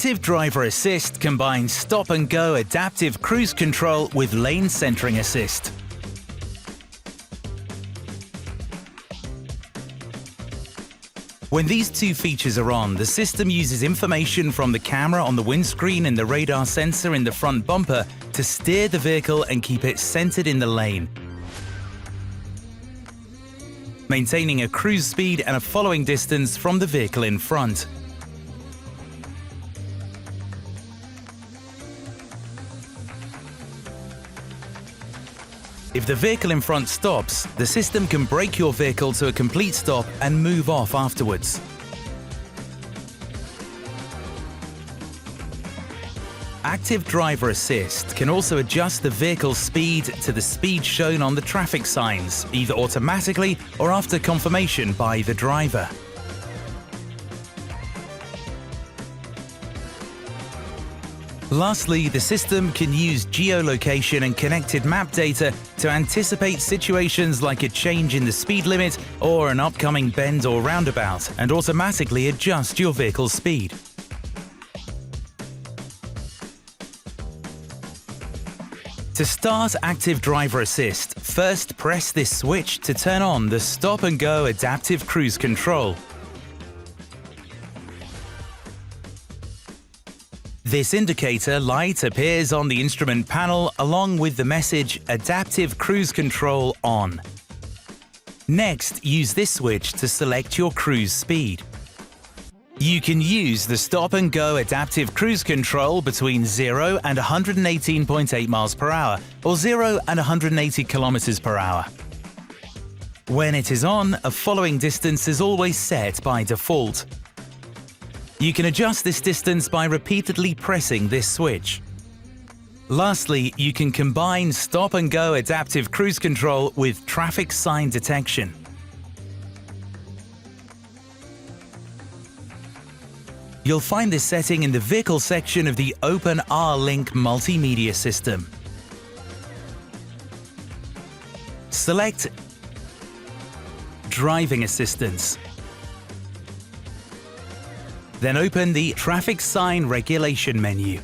Active Driver Assist combines stop-and-go adaptive cruise control with lane centering assist. When these two features are on, the system uses information from the camera on the windscreen and the radar sensor in the front bumper to steer the vehicle and keep it centered in the lane, maintaining a cruise speed and a following distance from the vehicle in front. If the vehicle in front stops, the system can brake your vehicle to a complete stop and move off afterwards. Active Driver Assist can also adjust the vehicle's speed to the speed shown on the traffic signs, either automatically or after confirmation by the driver. Lastly, the system can use geolocation and connected map data to anticipate situations like a change in the speed limit or an upcoming bend or roundabout, and automatically adjust your vehicle's speed. To start Active Driver Assist, first press this switch to turn on the stop-and-go adaptive cruise control. This indicator light appears on the instrument panel along with the message Adaptive Cruise Control On. Next, use this switch to select your cruise speed. You can use the stop-and-go adaptive cruise control between 0 and 118.8 miles per hour or 0 and 180 kilometers per hour. When it is on, a following distance is always set by default. You can adjust this distance by repeatedly pressing this switch. Lastly, you can combine stop-and-go adaptive cruise control with traffic sign detection. You'll find this setting in the vehicle section of the Open R-Link multimedia system. Select Driving Assistance. Then open the Traffic Sign Regulation menu.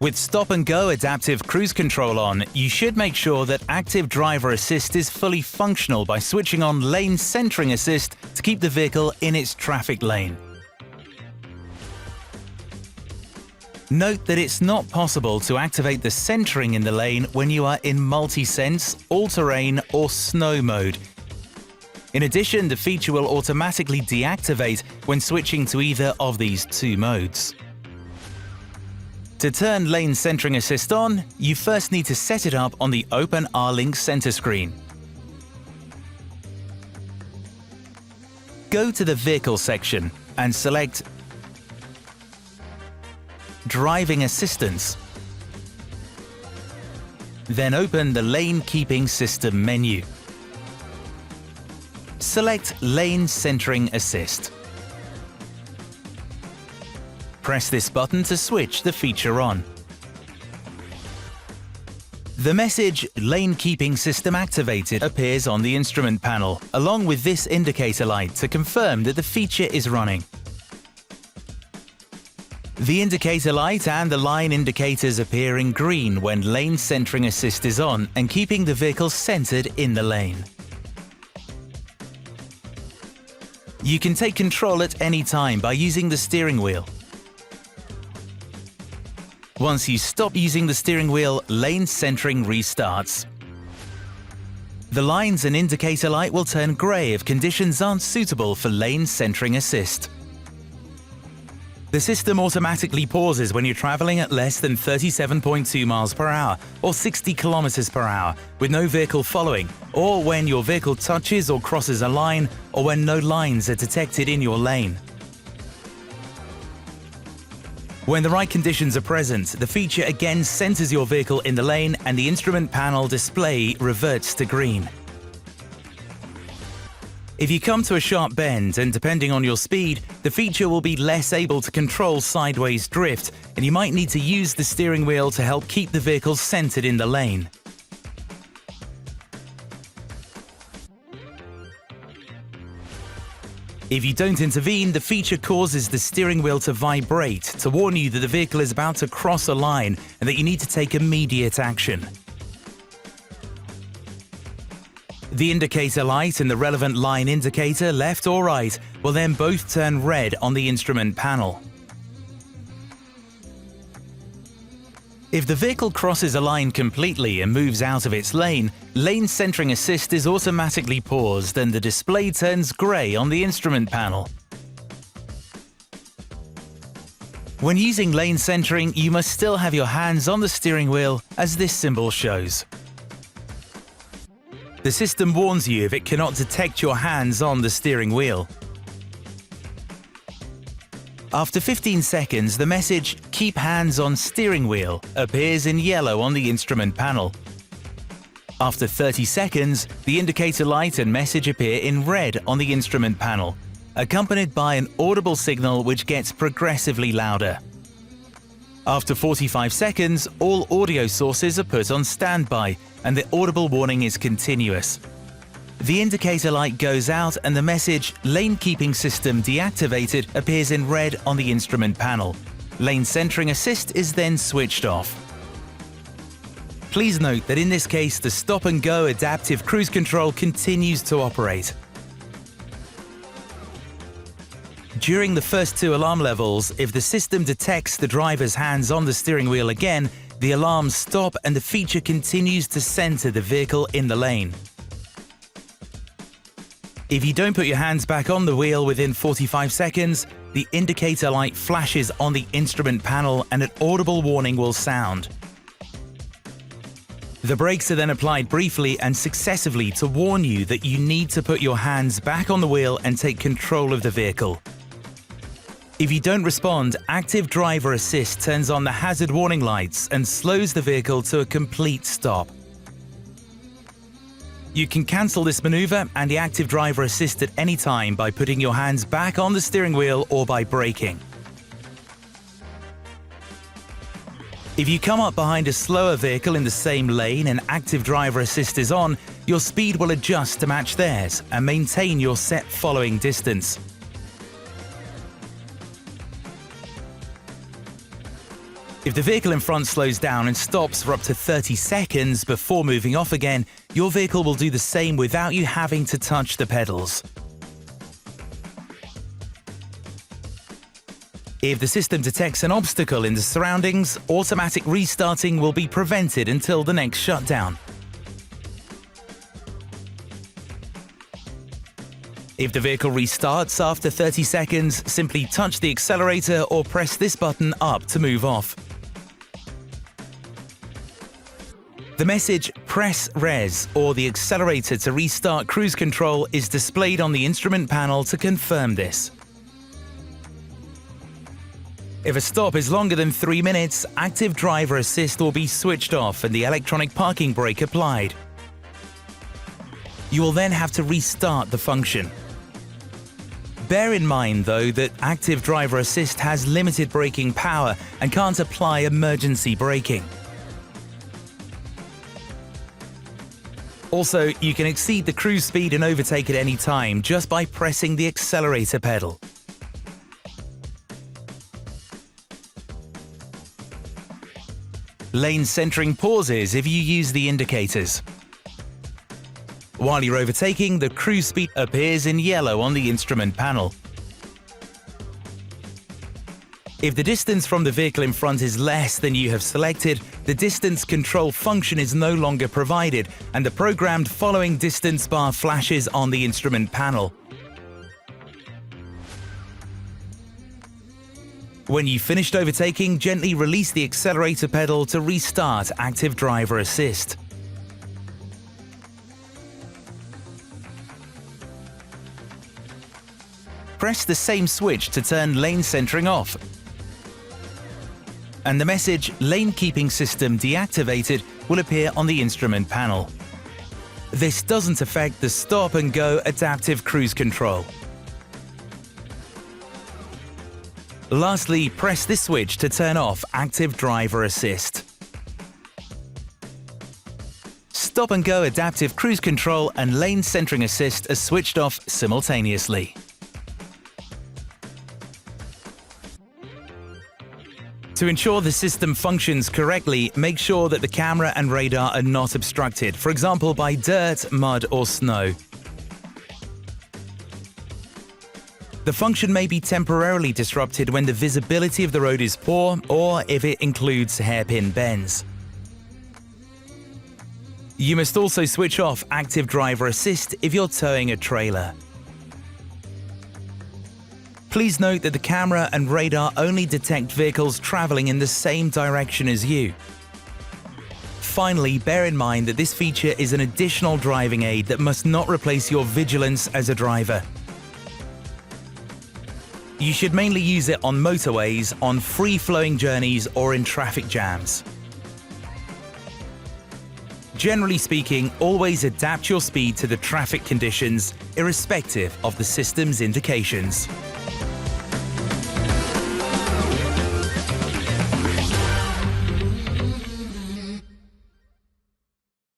With stop-and-go adaptive cruise control on, you should make sure that Active Driver Assist is fully functional by switching on Lane Centering Assist to keep the vehicle in its traffic lane. Note that it's not possible to activate the centering in the lane when you are in multi-sense, all-terrain or snow mode. In addition, the feature will automatically deactivate when switching to either of these two modes. To turn Lane Centering Assist on, you first need to set it up on the Open R-Link center screen. Go to the Vehicle section and select Driving Assistance. Then open the Lane Keeping System menu. Select Lane Centering Assist. Press this button to switch the feature on. The message Lane Keeping System Activated appears on the instrument panel, along with this indicator light to confirm that the feature is running. The indicator light and the line indicators appear in green when Lane Centering Assist is on and keeping the vehicle centered in the lane. You can take control at any time by using the steering wheel. Once you stop using the steering wheel, lane centering restarts. The lines and indicator light will turn grey if conditions aren't suitable for Lane Centering Assist. The system automatically pauses when you're traveling at less than 37.2 miles per hour or 60 kilometers per hour with no vehicle following, or when your vehicle touches or crosses a line, or when no lines are detected in your lane. When the right conditions are present, the feature again centers your vehicle in the lane and the instrument panel display reverts to green. If you come to a sharp bend and depending on your speed, the feature will be less able to control sideways drift and you might need to use the steering wheel to help keep the vehicle centered in the lane. If you don't intervene, the feature causes the steering wheel to vibrate to warn you that the vehicle is about to cross a line and that you need to take immediate action. The indicator light and the relevant line indicator, left or right, will then both turn red on the instrument panel. If the vehicle crosses a line completely and moves out of its lane, lane centering assist is automatically paused and the display turns grey on the instrument panel. When using lane centering, you must still have your hands on the steering wheel, as this symbol shows. The system warns you if it cannot detect your hands on the steering wheel. After 15 seconds, the message "Keep hands on steering wheel" appears in yellow on the instrument panel. After 30 seconds, the indicator light and message appear in red on the instrument panel, accompanied by an audible signal which gets progressively louder. After 45 seconds, all audio sources are put on standby and the audible warning is continuous. The indicator light goes out and the message "Lane keeping system deactivated" appears in red on the instrument panel. Lane centering assist is then switched off. Please note that in this case, the stop-and-go adaptive cruise control continues to operate. During the first two alarm levels, if the system detects the driver's hands on the steering wheel again, the alarms stop and the feature continues to center the vehicle in the lane. If you don't put your hands back on the wheel within 45 seconds, the indicator light flashes on the instrument panel and an audible warning will sound. The brakes are then applied briefly and successively to warn you that you need to put your hands back on the wheel and take control of the vehicle. If you don't respond, Active Driver Assist turns on the hazard warning lights and slows the vehicle to a complete stop. You can cancel this maneuver and the Active Driver Assist at any time by putting your hands back on the steering wheel or by braking. If you come up behind a slower vehicle in the same lane and Active Driver Assist is on, your speed will adjust to match theirs and maintain your set following distance. If the vehicle in front slows down and stops for up to 30 seconds before moving off again, your vehicle will do the same without you having to touch the pedals. If the system detects an obstacle in the surroundings, automatic restarting will be prevented until the next shutdown. If the vehicle restarts after 30 seconds, simply touch the accelerator or press this button up to move off. The message "Press Res" or the accelerator to restart cruise control is displayed on the instrument panel to confirm this. If a stop is longer than 3 minutes, Active Driver Assist will be switched off and the electronic parking brake applied. You will then have to restart the function. Bear in mind, though, that Active Driver Assist has limited braking power and can't apply emergency braking. Also, you can exceed the cruise speed and overtake at any time just by pressing the accelerator pedal. Lane centering pauses if you use the indicators. While you're overtaking, the cruise speed appears in yellow on the instrument panel. If the distance from the vehicle in front is less than you have selected, the distance control function is no longer provided and the programmed following distance bar flashes on the instrument panel. When you've finished overtaking, gently release the accelerator pedal to restart Active Driver Assist. Press the same switch to turn lane centering off, and the message "Lane keeping system deactivated" will appear on the instrument panel. This doesn't affect the stop-and-go adaptive cruise control. Lastly, press this switch to turn off Active Driver Assist. Stop-and-go adaptive cruise control and lane centering assist are switched off simultaneously. To ensure the system functions correctly, make sure that the camera and radar are not obstructed, for example by dirt, mud or snow. The function may be temporarily disrupted when the visibility of the road is poor or if it includes hairpin bends. You must also switch off active driver assist if you're towing a trailer. Please note that the camera and radar only detect vehicles traveling in the same direction as you. Finally, bear in mind that this feature is an additional driving aid that must not replace your vigilance as a driver. You should mainly use it on motorways, on free-flowing journeys or in traffic jams. Generally speaking, always adapt your speed to the traffic conditions, irrespective of the system's indications.